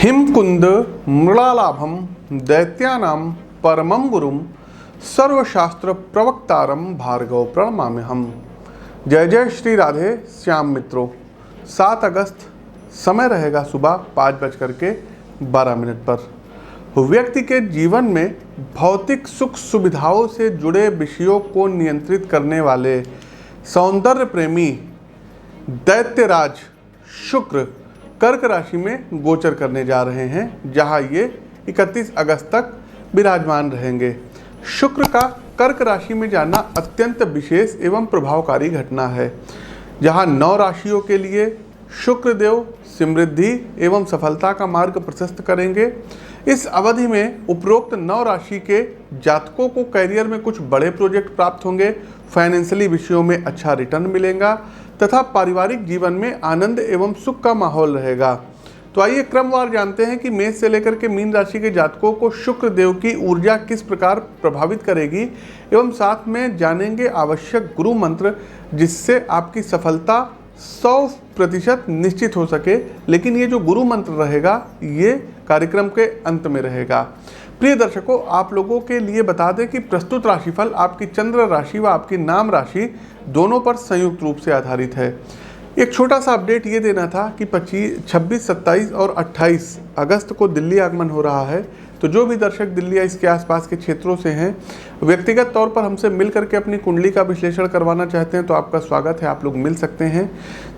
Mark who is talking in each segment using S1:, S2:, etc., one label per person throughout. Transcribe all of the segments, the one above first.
S1: हिमकुंद मृणालाभम दैत्यानां परमं गुरुम सर्वशास्त्र प्रवक्तारम भार्गव प्रणमाम्यहम्। जय जय श्री राधे श्याम मित्रों। 7 अगस्त समय रहेगा सुबह 5:12 पर। व्यक्ति के जीवन में भौतिक सुख सुविधाओं से जुड़े विषयों को नियंत्रित करने वाले सौंदर्य प्रेमी दैत्यराज शुक्र कर्क राशि में गोचर करने जा रहे हैं, जहां ये 31 अगस्त तक विराजमान रहेंगे। शुक्र का कर्क राशि में जाना अत्यंत विशेष एवं प्रभावकारी घटना है, जहां 9 राशियों के लिए शुक्र देव समृद्धि एवं सफलता का मार्ग प्रशस्त करेंगे। इस अवधि में उपरोक्त 9 राशि के जातकों को करियर में कुछ बड़े प्रोजेक्ट प्राप्त होंगे, फाइनेंशियली विषयों में अच्छा रिटर्न मिलेगा तथा पारिवारिक जीवन में आनंद एवं सुख का माहौल रहेगा। तो आइए क्रमवार जानते हैं कि मेष से लेकर के मीन राशि के जातकों को शुक्र देव की ऊर्जा किस प्रकार प्रभावित करेगी, एवं साथ में जानेंगे आवश्यक गुरु मंत्र जिससे आपकी सफलता 100% निश्चित हो सके। लेकिन ये जो गुरु मंत्र रहेगा ये कार्यक्रम के अंत में रहेगा। प्रिय दर्शकों, आप लोगों के लिए बता दें कि प्रस्तुत राशिफल आपकी चंद्र राशि व आपकी नाम राशि दोनों पर संयुक्त रूप से आधारित है। एक छोटा सा अपडेट ये देना था कि 26, 27 और 28 अगस्त को दिल्ली आगमन हो रहा है। तो जो भी दर्शक दिल्ली या इसके आसपास के क्षेत्रों से हैं, व्यक्तिगत तौर पर हमसे मिल करके अपनी कुंडली का विश्लेषण करवाना चाहते हैं तो आपका स्वागत है। आप लोग मिल सकते हैं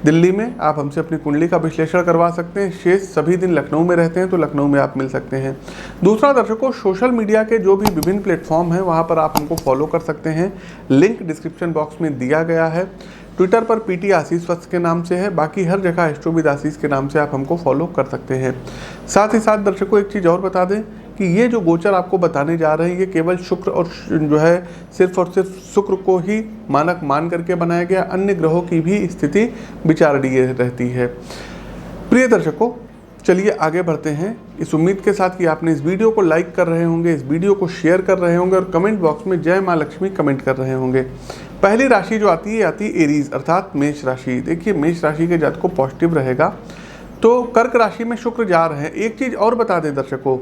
S1: दिल्ली में, आप हमसे अपनी कुंडली का विश्लेषण करवा सकते हैं। शेष सभी दिन लखनऊ में रहते हैं तो लखनऊ में आप मिल सकते हैं। दूसरा दर्शकों, सोशल मीडिया के जो भी विभिन्न प्लेटफॉर्म हैं वहाँ पर आप हमको फॉलो कर सकते हैं। लिंक डिस्क्रिप्शन बॉक्स में दिया गया है। ट्विटर पर पीटी आशीष वत्स के नाम से है, बाकी हर जगह एस्ट्रोविद आशीष के नाम से आप हमको फॉलो कर सकते हैं। साथ ही साथ दर्शकों एक चीज़ और बता दें कि ये जो गोचर आपको बताने जा रहे हैं ये केवल शुक्र और जो है सिर्फ और सिर्फ शुक्र को ही मानक मान करके बनाया गया, अन्य ग्रहों की भी स्थिति विचारणीय रहती है। प्रिय दर्शकों, चलिए आगे बढ़ते हैं इस उम्मीद के साथ कि आपने इस वीडियो को लाइक कर रहे होंगे, इस वीडियो को शेयर कर रहे होंगे और कमेंट बॉक्स में जय माँ लक्ष्मी कमेंट कर रहे होंगे। पहली राशि जो आती है एरीज अर्थात मेष राशि। देखिए मेष राशि के जातकों को पॉजिटिव रहेगा। तो कर्क राशि में शुक्र जा रहे हैं। एक चीज़ और बता दें दर्शकों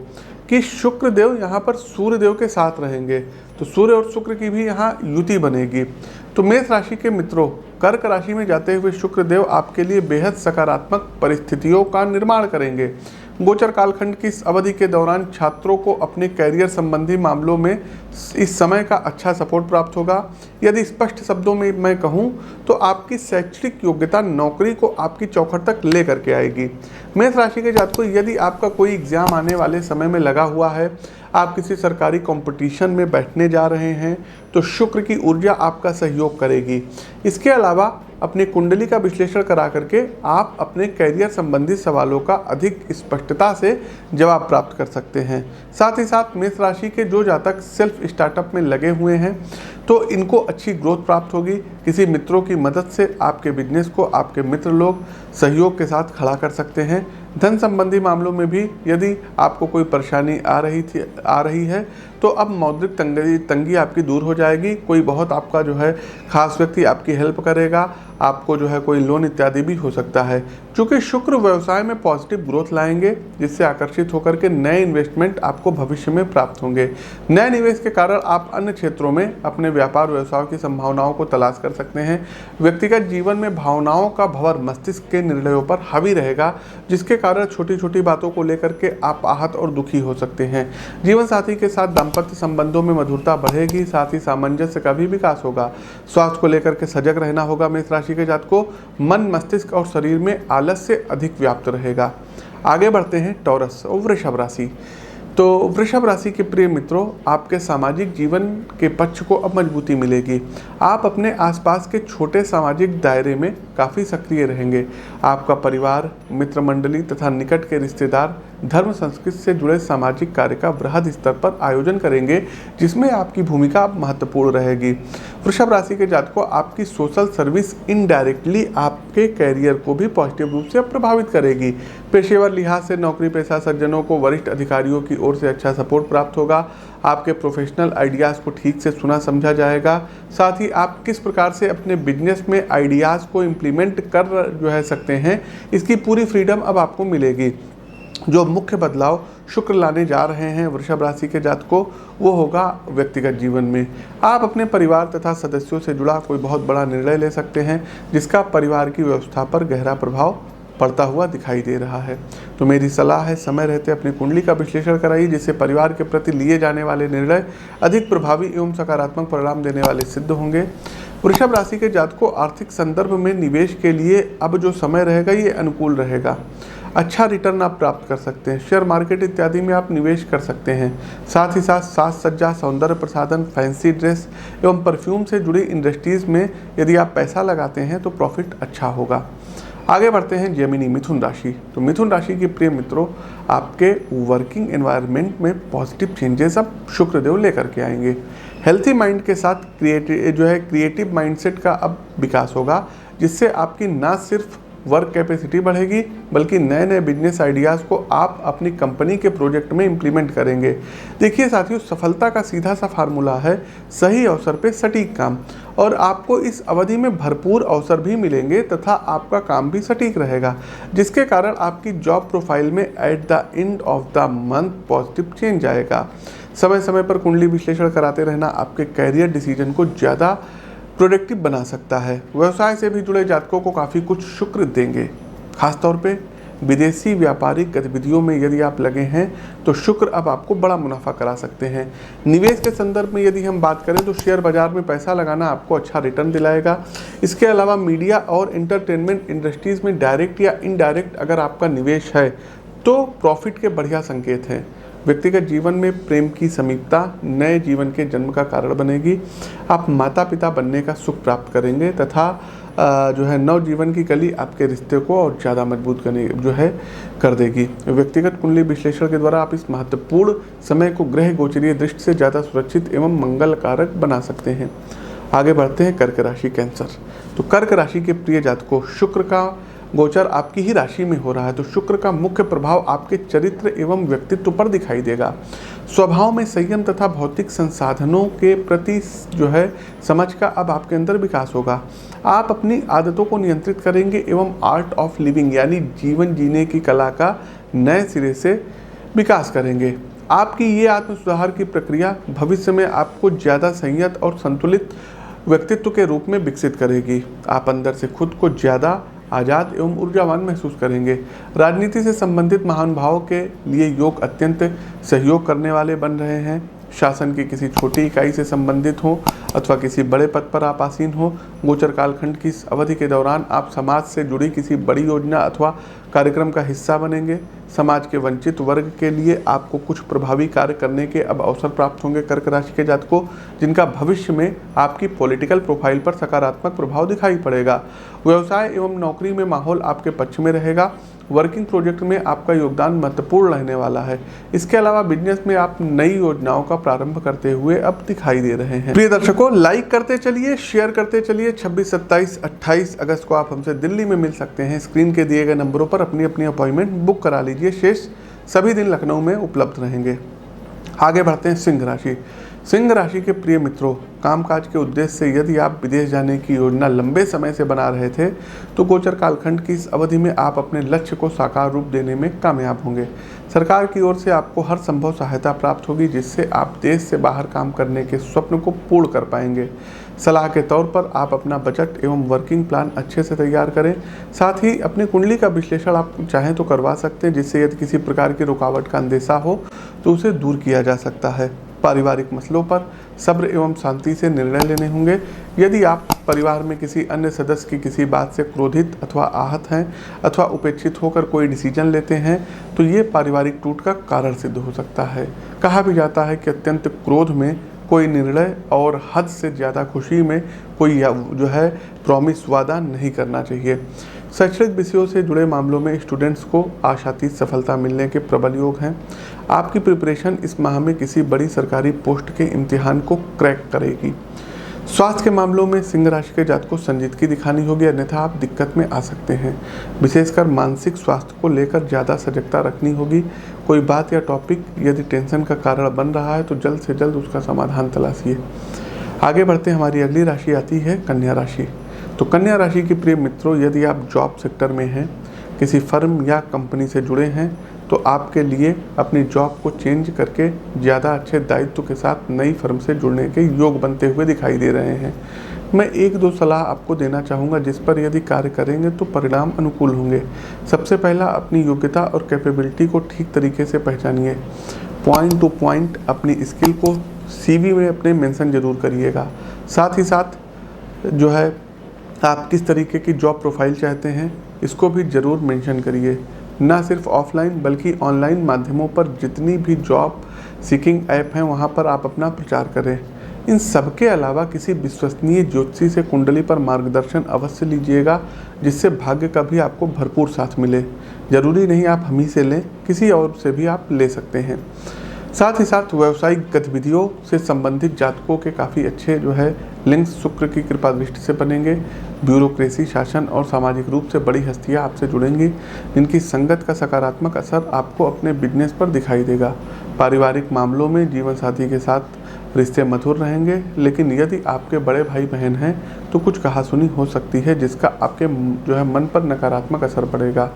S1: कि शुक्र देव यहाँ पर सूर्य देव के साथ रहेंगे, तो सूर्य और शुक्र की भी यहाँ युति बनेगी। तो मेष राशि के मित्रों, कर्क राशि में जाते हुए शुक्र देव आपके लिए बेहद सकारात्मक परिस्थितियों का निर्माण करेंगे। गोचर कालखंड की इस अवधि के दौरान छात्रों को अपने कैरियर संबंधी मामलों में इस समय का अच्छा सपोर्ट प्राप्त होगा। यदि स्पष्ट शब्दों में मैं कहूं तो आपकी शैक्षणिक योग्यता नौकरी को आपकी चौखट तक ले करके आएगी। मेष राशि के जातकों, यदि आपका कोई एग्जाम आने वाले समय में लगा हुआ है, आप किसी सरकारी कंपटीशन में बैठने जा रहे हैं, तो शुक्र की ऊर्जा आपका सहयोग करेगी। इसके अलावा अपनी कुंडली का विश्लेषण करा करके आप अपने कैरियर संबंधी सवालों का अधिक स्पष्टता से जवाब प्राप्त कर सकते हैं। साथ ही साथ मेष राशि के जो जातक सेल्फ स्टार्टअप में लगे हुए हैं तो इनको अच्छी ग्रोथ प्राप्त होगी। किसी मित्रों की मदद से आपके बिजनेस को आपके मित्र लोग सहयोग के साथ खड़ा कर सकते हैं। धन संबंधी मामलों में भी यदि आपको कोई परेशानी आ रही है तो अब मौद्रिक तंगी आपकी दूर हो जाएगी। कोई बहुत आपका जो है खास व्यक्ति आपकी हेल्प करेगा, आपको जो है कोई लोन इत्यादि भी हो सकता है। क्योंकि शुक्र व्यवसाय में पॉजिटिव ग्रोथ लाएंगे, जिससे आकर्षित होकर के नए इन्वेस्टमेंट आपको भविष्य में प्राप्त होंगे। नए निवेश के कारण आप अन्य क्षेत्रों में अपने व्यापार व्यवसाय की संभावनाओं को तलाश कर सकते हैं। व्यक्तिगत जीवन में भावनाओं का भंवर मस्तिष्क के निर्णयों पर हावी रहेगा, जिसके कारण छोटी छोटी बातों को लेकर के आप आहत और दुखी हो सकते हैं। जीवन साथी के साथ दाम्पत्य संबंधों में मधुरता बढ़ेगी, साथ ही सामंजस्य का भी विकास होगा। स्वास्थ्य को लेकर के सजग रहना होगा। मेष राशि के जातकों को मन, मस्तिष्क और शरीर में आलस्य अधिक व्याप्त रहेगा। आगे बढ़ते हैं टॉरस और वृषभ राशि। तो वृषभ राशि के प्रिय मित्रों, आपके सामाजिक जीवन के पक्ष को अब मजबूती मिलेगी। आप अपने आसपास के छोटे सामाजिक दायरे में काफ़ी सक्रिय रहेंगे। आपका परिवार, मित्र मंडली तथा निकट के रिश्तेदार धर्म संस्कृति से जुड़े सामाजिक कार्य का वृहद स्तर पर आयोजन करेंगे, जिसमें आपकी भूमिका महत्वपूर्ण रहेगी। वृषभ राशि के जातकों, आपकी सोशल सर्विस इनडायरेक्टली आपके कैरियर को भी पॉजिटिव रूप से प्रभावित करेगी। पेशेवर लिहाज से नौकरी पेशा सज्जनों को वरिष्ठ अधिकारियों की ओर से अच्छा सपोर्ट प्राप्त होगा। आपके प्रोफेशनल आइडियाज़ को ठीक से सुना समझा जाएगा। साथ ही आप किस प्रकार से अपने बिजनेस में आइडियाज़ को इम्प्लीमेंट कर सकते हैं, इसकी पूरी फ्रीडम अब आपको मिलेगी। जो मुख्य बदलाव शुक्र लाने जा रहे हैं वृषभ राशि के जातकों, वो होगा व्यक्तिगत जीवन में। आप अपने परिवार तथा सदस्यों से जुड़ा कोई बहुत बड़ा निर्णय ले सकते हैं जिसका परिवार की व्यवस्था पर गहरा प्रभाव पड़ता हुआ दिखाई दे रहा है। तो मेरी सलाह है, समय रहते अपनी कुंडली का विश्लेषण कराइए, जिससे परिवार के प्रति लिए जाने वाले निर्णय अधिक प्रभावी एवं सकारात्मक परिणाम देने वाले सिद्ध होंगे। वृषभ राशि के जातकों, आर्थिक संदर्भ में निवेश के लिए अब जो समय रहेगा ये अनुकूल रहेगा। अच्छा रिटर्न आप प्राप्त कर सकते हैं। शेयर मार्केट इत्यादि में आप निवेश कर सकते हैं। साथ ही साथ साज सज्जा, सौंदर्य प्रसाधन, फैंसी ड्रेस एवं परफ्यूम से जुड़ी इंडस्ट्रीज में यदि आप पैसा लगाते हैं तो प्रॉफिट अच्छा होगा। आगे बढ़ते हैं जेमिनी मिथुन राशि। तो मिथुन राशि के प्रिय मित्रों, आपके वर्किंग एनवायरनमेंट में पॉजिटिव चेंजेस अब शुक्रदेव लेकर के आएंगे। हेल्थी माइंड के साथ क्रिएटिव माइंडसेट का अब विकास होगा, जिससे आपकी ना सिर्फ वर्क कैपेसिटी बढ़ेगी बल्कि नए नए बिजनेस आइडियाज़ को आप अपनी कंपनी के प्रोजेक्ट में इम्प्लीमेंट करेंगे। देखिए साथियों, सफलता का सीधा सा फार्मूला है सही अवसर पे सटीक काम, और आपको इस अवधि में भरपूर अवसर भी मिलेंगे तथा आपका काम भी सटीक रहेगा, जिसके कारण आपकी जॉब प्रोफाइल में at the end of the month positive change आएगा। समय समय पर कुंडली विश्लेषण कराते रहना आपके कैरियर डिसीजन को ज़्यादा प्रोडक्टिव बना सकता है। व्यवसाय से भी जुड़े जातकों को काफ़ी कुछ शुक्र देंगे। खासतौर पे विदेशी व्यापारिक गतिविधियों में यदि आप लगे हैं तो शुक्र अब आपको बड़ा मुनाफा करा सकते हैं। निवेश के संदर्भ में यदि हम बात करें तो शेयर बाजार में पैसा लगाना आपको अच्छा रिटर्न दिलाएगा। इसके अलावा मीडिया और एंटरटेनमेंट इंडस्ट्रीज़ में डायरेक्ट या इनडायरेक्ट अगर आपका निवेश है तो प्रॉफिट के बढ़िया संकेत हैं। व्यक्तिगत जीवन में प्रेम की समीपता नए जीवन के जन्म का कारण बनेगी। आप माता पिता बनने का सुख प्राप्त करेंगे तथा नव जीवन की कली आपके रिश्ते को और ज़्यादा मजबूत कर देगी। व्यक्तिगत कुंडली विश्लेषण के द्वारा आप इस महत्वपूर्ण समय को ग्रह गोचरीय दृष्टि से ज़्यादा सुरक्षित एवं मंगल कारक बना सकते हैं। आगे बढ़ते हैं कर्क राशि कैंसर। तो कर्क राशि के प्रिय जातकों, शुक्र का गोचर आपकी ही राशि में हो रहा है, तो शुक्र का मुख्य प्रभाव आपके चरित्र एवं व्यक्तित्व पर दिखाई देगा। स्वभाव में संयम तथा भौतिक संसाधनों के प्रति समझ का अब आपके अंदर विकास होगा। आप अपनी आदतों को नियंत्रित करेंगे एवं आर्ट ऑफ लिविंग यानी जीवन जीने की कला का नए सिरे से विकास करेंगे। आपकी ये आत्म सुधार की प्रक्रिया भविष्य में आपको ज़्यादा संयत और संतुलित व्यक्तित्व के रूप में विकसित करेगी। आप अंदर से खुद को ज़्यादा आज़ाद एवं ऊर्जावान महसूस करेंगे। राजनीति से संबंधित महानुभावों के लिए योग अत्यंत सहयोग करने वाले बन रहे हैं। शासन की किसी छोटी इकाई से संबंधित हो अथवा किसी बड़े पद पर आप आसीन हो, गोचर कालखंड की इस अवधि के दौरान आप समाज से जुड़ी किसी बड़ी योजना अथवा कार्यक्रम का हिस्सा बनेंगे। समाज के वंचित वर्ग के लिए आपको कुछ प्रभावी कार्य करने के अब अवसर प्राप्त होंगे। कर्क राशि के जातकों, जिनका भविष्य में आपकी पॉलिटिकल प्रोफाइल पर सकारात्मक प्रभाव दिखाई पड़ेगा। व्यवसाय एवं नौकरी में माहौल आपके पक्ष में रहेगा। वर्किंग प्रोजेक्ट में आपका योगदान महत्वपूर्ण रहने वाला है। इसके अलावा बिजनेस में आप नई योजनाओं का प्रारंभ करते हुए अब दिखाई दे रहे हैं। प्रिय दर्शकों, लाइक करते चलिए, शेयर करते चलिए। 26, 27, 28 अगस्त को आप हमसे दिल्ली में मिल सकते हैं। स्क्रीन के दिए गए नंबरों पर अपनी अपनी अपॉइंटमेंट बुक करा लीजिए। शेष सभी दिन लखनऊ में उपलब्ध रहेंगे। आगे बढ़ते हैं सिंह राशि। सिंह राशि के प्रिय मित्रों, कामकाज के उद्देश्य से यदि आप विदेश जाने की योजना लंबे समय से बना रहे थे तो गोचर कालखंड की इस अवधि में आप अपने लक्ष्य को साकार रूप देने में कामयाब होंगे। सरकार की ओर से आपको हर संभव सहायता प्राप्त होगी, जिससे आप देश से बाहर काम करने के स्वप्न को पूर्ण कर पाएंगे। सलाह के तौर पर आप अपना बजट एवं वर्किंग प्लान अच्छे से तैयार करें। साथ ही अपनी कुंडली का विश्लेषण आप चाहें तो करवा सकते हैं, जिससे यदि किसी प्रकार की रुकावट का अंदेशा हो तो उसे दूर किया जा सकता है। पारिवारिक मसलों पर सब्र एवं शांति से निर्णय लेने होंगे। यदि आप परिवार में किसी अन्य सदस्य की किसी बात से क्रोधित अथवा आहत हैं अथवा उपेक्षित होकर कोई डिसीजन लेते हैं तो ये पारिवारिक टूट का कारण सिद्ध हो सकता है। कहा भी जाता है कि अत्यंत क्रोध में कोई निर्णय और हद से ज़्यादा खुशी में कोई प्रॉमिस वादा नहीं करना चाहिए। शैक्षणिक विषयों से जुड़े मामलों में स्टूडेंट्स को आशातीत सफलता मिलने के प्रबल योग हैं। आपकी प्रिपरेशन इस माह में किसी बड़ी सरकारी पोस्ट के इम्तिहान को क्रैक करेगी। स्वास्थ्य के मामलों में सिंह राशि के जातकों को संजीदगी दिखानी होगी, अन्यथा आप दिक्कत में आ सकते हैं। विशेषकर मानसिक स्वास्थ्य को लेकर ज़्यादा सजगता रखनी होगी। कोई बात या टॉपिक यदि टेंशन का कारण बन रहा है तो जल्द से जल्द उसका समाधान तलाशिए। आगे बढ़ते हमारी अगली राशि आती है कन्या राशि। तो कन्या राशि के प्रिय मित्रों, यदि आप जॉब सेक्टर में हैं, किसी फर्म या कंपनी से जुड़े हैं तो आपके लिए अपनी जॉब को चेंज करके ज़्यादा अच्छे दायित्व के साथ नई फर्म से जुड़ने के योग बनते हुए दिखाई दे रहे हैं। मैं एक दो सलाह आपको देना चाहूँगा जिस पर यदि कार्य करेंगे तो परिणाम अनुकूल होंगे। सबसे पहला, अपनी योग्यता और कैपेबिलिटी को ठीक तरीके से पहचानिए। पॉइंट टू पॉइंट अपनी स्किल को CV में अपने मेंशन जरूर करिएगा। साथ ही साथ जो है आप किस तरीके की जॉब प्रोफाइल चाहते हैं इसको भी ज़रूर मेंशन करिए। ना सिर्फ ऑफलाइन बल्कि ऑनलाइन माध्यमों पर जितनी भी जॉब सीकिंग ऐप हैं वहाँ पर आप अपना प्रचार करें। इन सब के अलावा किसी विश्वसनीय ज्योतिषी से कुंडली पर मार्गदर्शन अवश्य लीजिएगा, जिससे भाग्य का भी आपको भरपूर साथ मिले। ज़रूरी नहीं आप हम ही से लें, किसी और से भी आप ले सकते हैं। साथ ही साथ व्यावसायिक गतिविधियों से संबंधित जातकों के काफ़ी अच्छे जो है लिंक्स शुक्र की कृपा दृष्टि से बनेंगे। ब्यूरोक्रेसी, शासन और सामाजिक रूप से बड़ी हस्तियां आपसे जुड़ेंगी, जिनकी संगत का सकारात्मक असर आपको अपने बिजनेस पर दिखाई देगा। पारिवारिक मामलों में जीवन साथी के साथ रिश्ते मधुर रहेंगे, लेकिन यदि आपके बड़े भाई बहन हैं तो कुछ कहासुनी हो सकती है जिसका आपके जो है मन पर नकारात्मक असर पड़ेगा।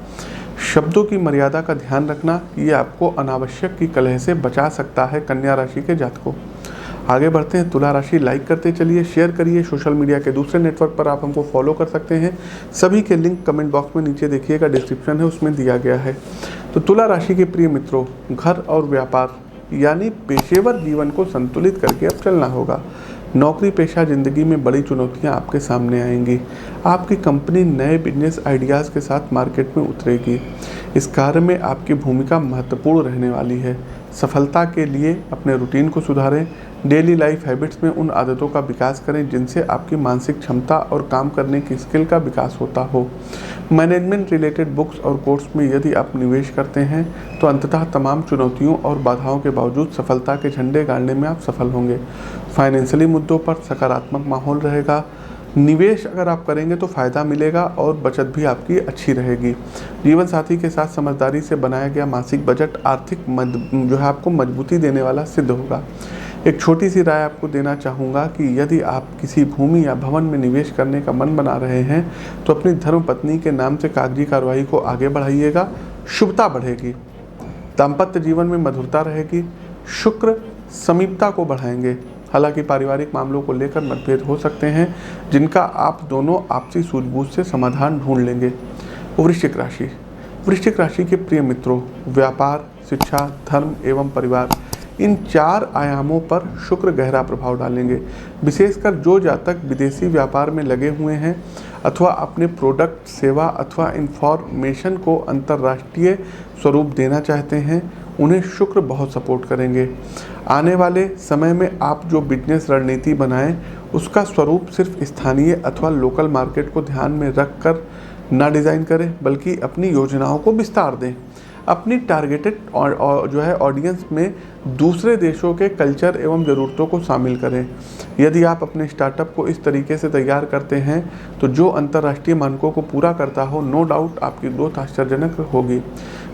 S1: शब्दों की मर्यादा का ध्यान रखना, ये आपको अनावश्यक की कलह से बचा सकता है कन्या राशि के जातकों। आगे बढ़ते हैं। तुला राशि, लाइक करते चलिए, शेयर करिए। सोशल मीडिया के दूसरे नेटवर्क पर आप हमको फॉलो कर सकते हैं। सभी के लिंक कमेंट बॉक्स में नीचे देखिएगा, डिस्क्रिप्शन है उसमें दिया गया है। तो तुला राशि के प्रिय मित्रों, घर और व्यापार यानी पेशेवर जीवन को संतुलित करके अब चलना होगा। नौकरी पेशा जिंदगी में बड़ी चुनौतियां आपके सामने आएंगी। आपकी कंपनी नए बिजनेस आइडियाज़ के साथ मार्केट में उतरेगी। इस कार्य में आपकी भूमिका महत्वपूर्ण रहने वाली है। सफलता के लिए अपने रूटीन को सुधारें। डेली लाइफ हैबिट्स में उन आदतों का विकास करें जिनसे आपकी मानसिक क्षमता और काम करने की स्किल का विकास होता हो। मैनेजमेंट रिलेटेड बुक्स और कोर्स में यदि आप निवेश करते हैं तो अंततः तमाम चुनौतियों और बाधाओं के बावजूद सफलता के झंडे गाड़ने में आप सफल होंगे। फाइनेंशियली मुद्दों पर सकारात्मक माहौल रहेगा। निवेश अगर आप करेंगे तो फ़ायदा मिलेगा और बचत भी आपकी अच्छी रहेगी। जीवन साथी के साथ समझदारी से बनाया गया मासिक बजट आर्थिक जो है आपको मजबूती देने वाला सिद्ध होगा। एक छोटी सी राय आपको देना चाहूँगा कि यदि आप किसी भूमि या भवन में निवेश करने का मन बना रहे हैं तो अपनी धर्मपत्नी के नाम से कागजी कार्रवाई को आगे बढ़ाइएगा, शुभता बढ़ेगी। दाम्पत्य जीवन में मधुरता रहेगी। शुक्र समीपता को बढ़ाएंगे। हालांकि पारिवारिक मामलों को लेकर मतभेद हो सकते हैं जिनका आप दोनों आपसी सूझबूझ से समाधान ढूंढ लेंगे। वृश्चिक राशि, वृश्चिक राशि के प्रिय मित्रों, व्यापार, शिक्षा, धर्म एवं परिवार, इन 4 आयामों पर शुक्र गहरा प्रभाव डालेंगे। विशेषकर जो जातक विदेशी व्यापार में लगे हुए हैं अथवा अपने प्रोडक्ट, सेवा अथवा इंफॉर्मेशन को अंतर्राष्ट्रीय स्वरूप देना चाहते हैं, उन्हें शुक्र बहुत सपोर्ट करेंगे। आने वाले समय में आप जो बिजनेस रणनीति बनाएं उसका स्वरूप सिर्फ स्थानीय अथवा लोकल मार्केट को ध्यान में रख कर ना डिज़ाइन करें, बल्कि अपनी योजनाओं को विस्तार दें। अपनी टारगेटेड जो है ऑडियंस में दूसरे देशों के कल्चर एवं ज़रूरतों को शामिल करें। यदि आप अपने स्टार्टअप को इस तरीके से तैयार करते हैं तो जो अंतर्राष्ट्रीय मानकों को पूरा करता हो, नो डाउट आपकी ग्रोथ आश्चर्यजनक होगी।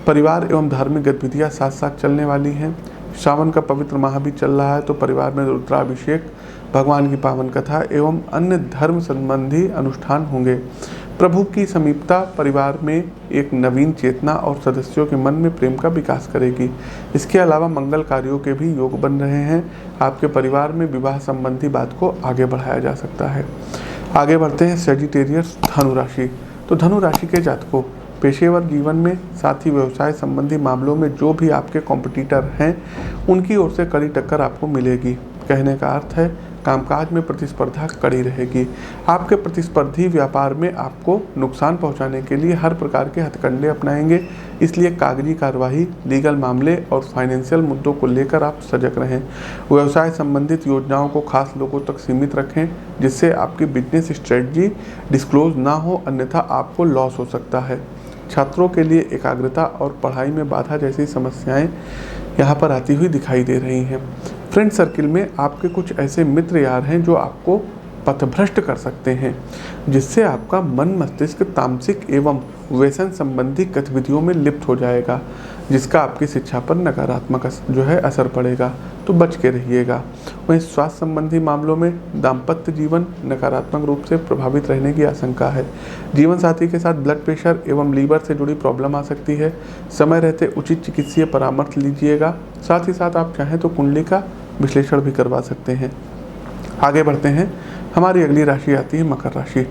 S1: परिवार एवं धार्मिक गतिविधियाँ साथ साथ चलने वाली हैं। श्रावण का पवित्र माह भी चल रहा है तो परिवार में रुद्राभिषेक, भगवान की पावन कथा एवं अन्य धर्म संबंधी अनुष्ठान होंगे। प्रभु की समीपता परिवार में एक नवीन चेतना और सदस्यों के मन में प्रेम का विकास करेगी। इसके अलावा मंगल कार्यों के भी योग बन रहे हैं। आपके परिवार में विवाह संबंधी बात को आगे बढ़ाया जा सकता है। आगे बढ़ते हैं। सेजिटेरियस, धनु राशि। तो धनु राशि के जातकों, पेशेवर जीवन में साथ ही व्यवसाय संबंधी मामलों में जो भी आपके कॉम्पिटिटर हैं उनकी ओर से कड़ी टक्कर आपको मिलेगी। कहने का अर्थ है कामकाज में प्रतिस्पर्धा कड़ी रहेगी। आपके प्रतिस्पर्धी व्यापार में आपको नुकसान पहुंचाने के लिए हर प्रकार के हथकंडे अपनाएंगे, इसलिए कागजी कार्रवाई, लीगल मामले और फाइनेंशियल मुद्दों को लेकर आप सजग रहें। व्यवसाय संबंधित योजनाओं को खास लोगों तक सीमित रखें जिससे आपकी बिजनेस स्ट्रेटजी डिस्क्लोज ना हो, अन्यथा आपको लॉस हो सकता है। छात्रों के लिए एकाग्रता और पढ़ाई में बाधा जैसी समस्याएं यहाँ पर आती हुई दिखाई दे रही हैं। फ्रेंड सर्किल में आपके कुछ ऐसे मित्र यार हैं जो आपको पथभ्रष्ट कर सकते हैं, जिससे आपका मन मस्तिष्क तामसिक एवं व्यसन संबंधी गतिविधियों में लिप्त हो जाएगा। जिसका आपकी शिक्षा पर नकारात्मक जो है असर पड़ेगा, तो बच के रहिएगा। वहीं स्वास्थ्य संबंधी मामलों में दाम्पत्य जीवन नकारात्मक रूप से प्रभावित रहने की आशंका है। जीवन साथी के साथ ब्लड प्रेशर एवं लीवर से जुड़ी प्रॉब्लम आ सकती है। समय रहते उचित चिकित्सीय परामर्श लीजिएगा। साथ ही साथ आप चाहें तो कुंडली का विश्लेषण भी करवा सकते हैं। आगे बढ़ते हैं, हमारी अगली राशि आती है मकर राशि।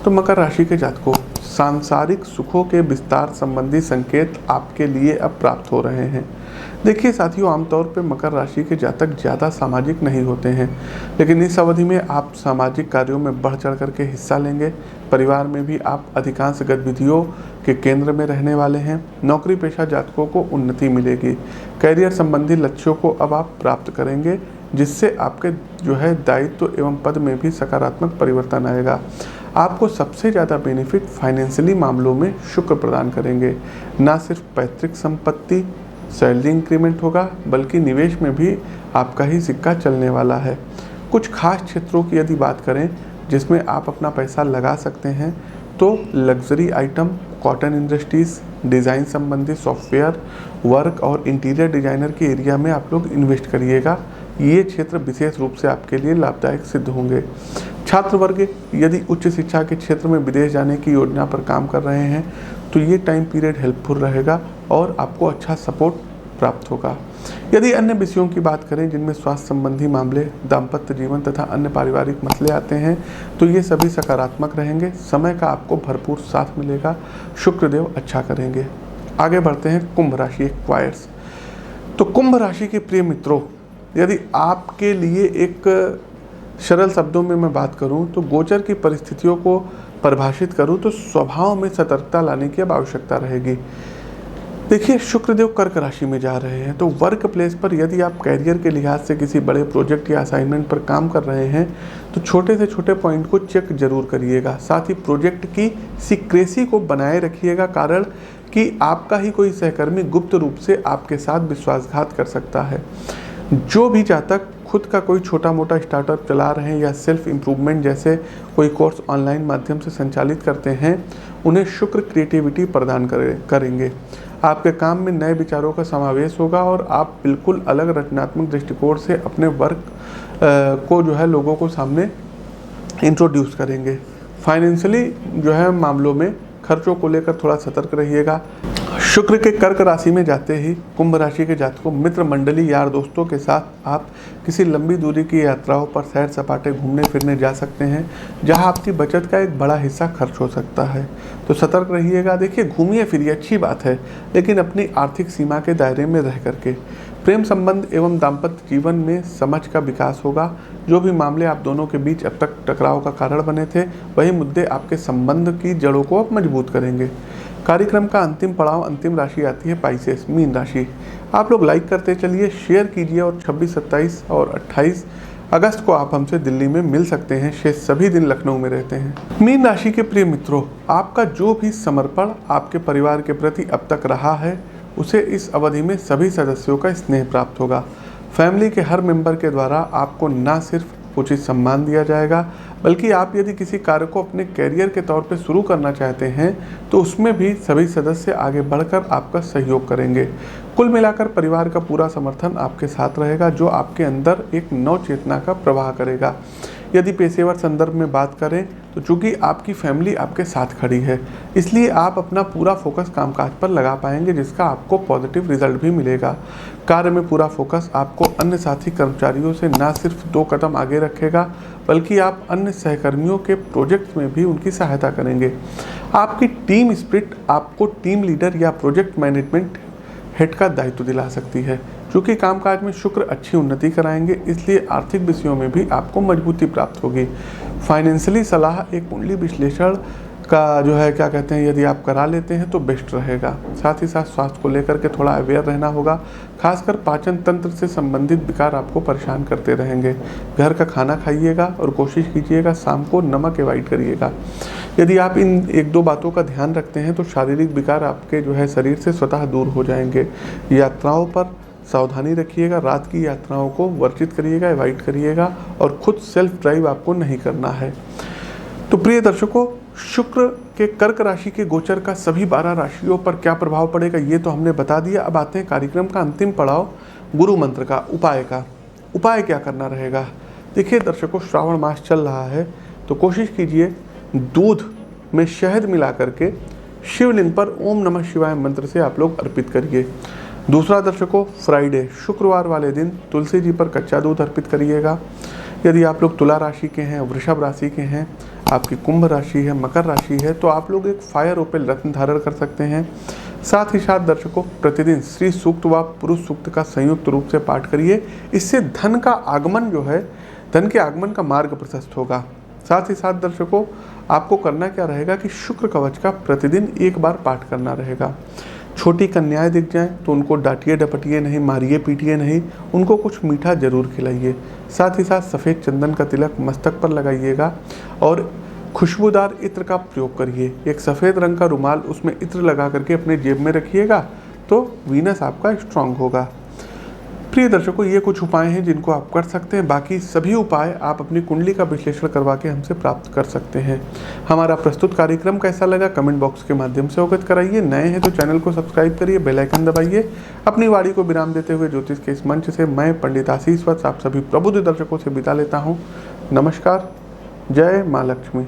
S1: तो मकर राशि के जातकों, सांसारिक सुखों के विस्तार संबंधी संकेत आपके लिए अब प्राप्त हो रहे हैं। देखिए साथियों, आमतौर पर मकर राशि के जातक ज़्यादा सामाजिक नहीं होते हैं, लेकिन इस अवधि में आप सामाजिक कार्यों में बढ़ चढ़ करके हिस्सा लेंगे। परिवार में भी आप अधिकांश गतिविधियों के केंद्र में रहने वाले हैं। नौकरी पेशा जातकों को उन्नति मिलेगी। कैरियर संबंधी लक्ष्यों को अब आप प्राप्त करेंगे, जिससे आपके जो है दायित्व एवं पद में भी सकारात्मक परिवर्तन आएगा। आपको सबसे ज़्यादा बेनिफिट फाइनेंशियली मामलों में शुक्र प्रदान करेंगे। ना सिर्फ पैतृक संपत्ति सैलरी इंक्रीमेंट होगा, बल्कि निवेश में भी आपका ही सिक्का चलने वाला है। कुछ खास क्षेत्रों की यदि बात करें जिसमें आप अपना पैसा लगा सकते हैं, तो luxury item, cotton industries, design संबंधी सॉफ्टवेयर वर्क और इंटीरियर डिजाइनर के एरिया में आप लोग इन्वेस्ट करिएगा। ये क्षेत्र विशेष रूप से आपके लिए लाभदायक सिद्ध होंगे। छात्र वर्ग यदि उच्च शिक्षा के क्षेत्र में विदेश जाने की योजना पर काम कर रहे हैं, तो ये टाइम पीरियड हेल्पफुल रहेगा और आपको अच्छा सपोर्ट प्राप्त होगा। यदि अन्य विषयों की बात करें जिनमें स्वास्थ्य संबंधी मामले, दाम्पत्य जीवन तथा अन्य पारिवारिक मसले आते हैं, तो ये सभी सकारात्मक रहेंगे। समय का आपको भरपूर साथ मिलेगा। शुक्रदेव अच्छा करेंगे। आगे बढ़ते हैं, कुंभ राशि एक्वायर्स। तो कुंभ राशि के प्रिय मित्रों, यदि आपके लिए एक सरल शब्दों में मैं बात करूं, तो गोचर की परिस्थितियों को परिभाषित करूं तो स्वभाव में सतर्कता लाने की अब आवश्यकता रहेगी। देखिए, शुक्रदेव कर्क राशि में जा रहे हैं, तो वर्क प्लेस पर यदि आप कैरियर के लिहाज से किसी बड़े प्रोजेक्ट या असाइनमेंट पर काम कर रहे हैं, तो छोटे से छोटे पॉइंट को चेक जरूर करिएगा। साथ ही प्रोजेक्ट की सीक्रेसी को बनाए रखिएगा, कारण कि आपका ही कोई सहकर्मी गुप्त रूप से आपके साथ विश्वासघात कर सकता है। जो भी जातक खुद का कोई छोटा मोटा स्टार्टअप चला रहे हैं या सेल्फ इम्प्रूवमेंट जैसे कोई कोर्स ऑनलाइन माध्यम से संचालित करते हैं, उन्हें शुक्र क्रिएटिविटी प्रदान करेंगे। आपके काम में नए विचारों का समावेश होगा और आप बिल्कुल अलग रचनात्मक दृष्टिकोण से अपने वर्क को जो है लोगों को सामने इंट्रोड्यूस करेंगे। फाइनेंशियली जो है मामलों में खर्चों को लेकर थोड़ा सतर्क रहिएगा। शुक्र के कर्क राशि में जाते ही कुंभ राशि के जातकों, मित्र मंडली, यार दोस्तों के साथ आप किसी लंबी दूरी की यात्राओं पर सैर सपाटे घूमने फिरने जा सकते हैं, जहां आपकी बचत का एक बड़ा हिस्सा खर्च हो सकता है। तो सतर्क रहिएगा। देखिए, घूमिए फिरिए अच्छी बात है, लेकिन अपनी आर्थिक सीमा के दायरे में रह करके। प्रेम संबंध एवं दाम्पत्य जीवन में समझ का विकास होगा। जो भी मामले आप दोनों के बीच अब तक टकराव का कारण बने थे, वही मुद्दे आपके संबंध की जड़ों को अब मजबूत करेंगे। कार्यक्रम का अंतिम पड़ाव, अंतिम राशि आती है पाइसेस, मीन राशि। आप लोग लाइक करते चलिए, शेयर कीजिए और 26, 27 और 28 अगस्त को आप हमसे दिल्ली में मिल सकते हैं। शेष सभी दिन लखनऊ में रहते हैं। मीन राशि के प्रिय मित्रों, आपका जो भी समर्पण आपके परिवार के प्रति अब तक रहा है, उसे इस अवधि में सभी सदस्यों का स्नेह प्राप्त होगा। फैमिली के हर मेंबर के द्वारा आपको न सिर्फ उचित सम्मान दिया जाएगा, बल्कि आप यदि किसी कार्य को अपने कैरियर के तौर पर शुरू करना चाहते हैं, तो उसमें भी सभी सदस्य आगे बढ़कर आपका सहयोग करेंगे। कुल मिलाकर परिवार का पूरा समर्थन आपके साथ रहेगा, जो आपके अंदर एक नव चेतना का प्रवाह करेगा। यदि पेशेवर संदर्भ में बात करें, तो चूंकि आपकी फैमिली आपके साथ खड़ी है, इसलिए आप अपना पूरा फोकस कामकाज पर लगा पाएंगे, जिसका आपको पॉजिटिव रिजल्ट भी मिलेगा। कार्य में पूरा फोकस आपको अन्य साथी कर्मचारियों से न सिर्फ 2 कदम आगे रखेगा, बल्कि आप अन्य सहकर्मियों के प्रोजेक्ट में भी उनकी सहायता करेंगे। आपकी टीम स्पिरिट आपको टीम लीडर या प्रोजेक्ट मैनेजमेंट हेड का दायित्व दिला सकती है। चूँकि कामकाज में शुक्र अच्छी उन्नति कराएंगे, इसलिए आर्थिक विषयों में भी आपको मजबूती प्राप्त होगी। फाइनेंशियली सलाह एक कुंडली विश्लेषण का जो है क्या कहते हैं, यदि आप करा लेते हैं तो बेस्ट रहेगा। साथ ही साथ स्वास्थ्य को लेकर के थोड़ा अवेयर रहना होगा। खासकर पाचन तंत्र से संबंधित विकार आपको परेशान करते रहेंगे। घर का खाना खाइएगा और कोशिश कीजिएगा शाम को नमक अवॉइड करिएगा। यदि आप इन 1-2 बातों का ध्यान रखते हैं, तो शारीरिक विकार आपके जो है शरीर से स्वतः दूर हो जाएंगे। यात्राओं पर सावधानी रखिएगा। रात की यात्राओं को वर्जित करिएगा, अवॉइड करिएगा और खुद सेल्फ ड्राइव आपको नहीं करना है। तो प्रिय दर्शकों, शुक्र के कर्क राशि के गोचर का सभी 12 राशियों पर क्या प्रभाव पड़ेगा ये तो हमने बता दिया। अब आते हैं कार्यक्रम का अंतिम पड़ाव, गुरु मंत्र का उपाय का। उपाय क्या करना रहेगा? देखिए दर्शकों, श्रावण मास चल रहा है तो कोशिश कीजिए दूध में शहद मिला करके शिवलिंग पर ओम नमः शिवाय मंत्र से आप लोग अर्पित करिए। दूसरा दर्शकों, फ्राइडे शुक्रवार वाले दिन तुलसी जी पर कच्चा दूध अर्पित करिएगा। यदि आप लोग तुला राशि के हैं, वृषभ राशि के हैं, आपकी कुंभ राशि है, मकर राशि है, तो आप लोग एक फायर ओपेल रत्न धारण कर सकते हैं। साथ ही साथ दर्शकों, प्रतिदिन श्री सूक्त व पुरुष सूक्त का संयुक्त रूप से पाठ करिए। इससे धन का आगमन जो है, धन के आगमन का मार्ग प्रशस्त होगा। साथ ही साथ दर्शकों, आपको करना क्या रहेगा कि शुक्र कवच का प्रतिदिन एक बार पाठ करना रहेगा। छोटी कन्याएं दिख जाएं तो उनको डांटिए डपटिए नहीं, मारिए पीटिए नहीं, उनको कुछ मीठा जरूर खिलाइए। साथ ही साथ सफ़ेद चंदन का तिलक मस्तक पर लगाइएगा और खुशबूदार इत्र का प्रयोग करिए। एक सफ़ेद रंग का रुमाल, उसमें इत्र लगा करके अपने जेब में रखिएगा तो वीनस आपका स्ट्रांग होगा। प्रिय दर्शकों, ये कुछ उपाय हैं जिनको आप कर सकते हैं। बाकी सभी उपाय आप अपनी कुंडली का विश्लेषण करवा के हमसे प्राप्त कर सकते हैं। हमारा प्रस्तुत कार्यक्रम कैसा लगा कमेंट बॉक्स के माध्यम से अवगत कराइए। नए हैं तो चैनल को सब्सक्राइब करिए, बेल आइकन दबाइए। अपनी वाणी को विराम देते हुए ज्योतिष के इस मंच से मैं पंडित आशीष वत्स आप सभी प्रबुद्ध दर्शकों से विदा लेता हूँ। नमस्कार। जय माँ लक्ष्मी।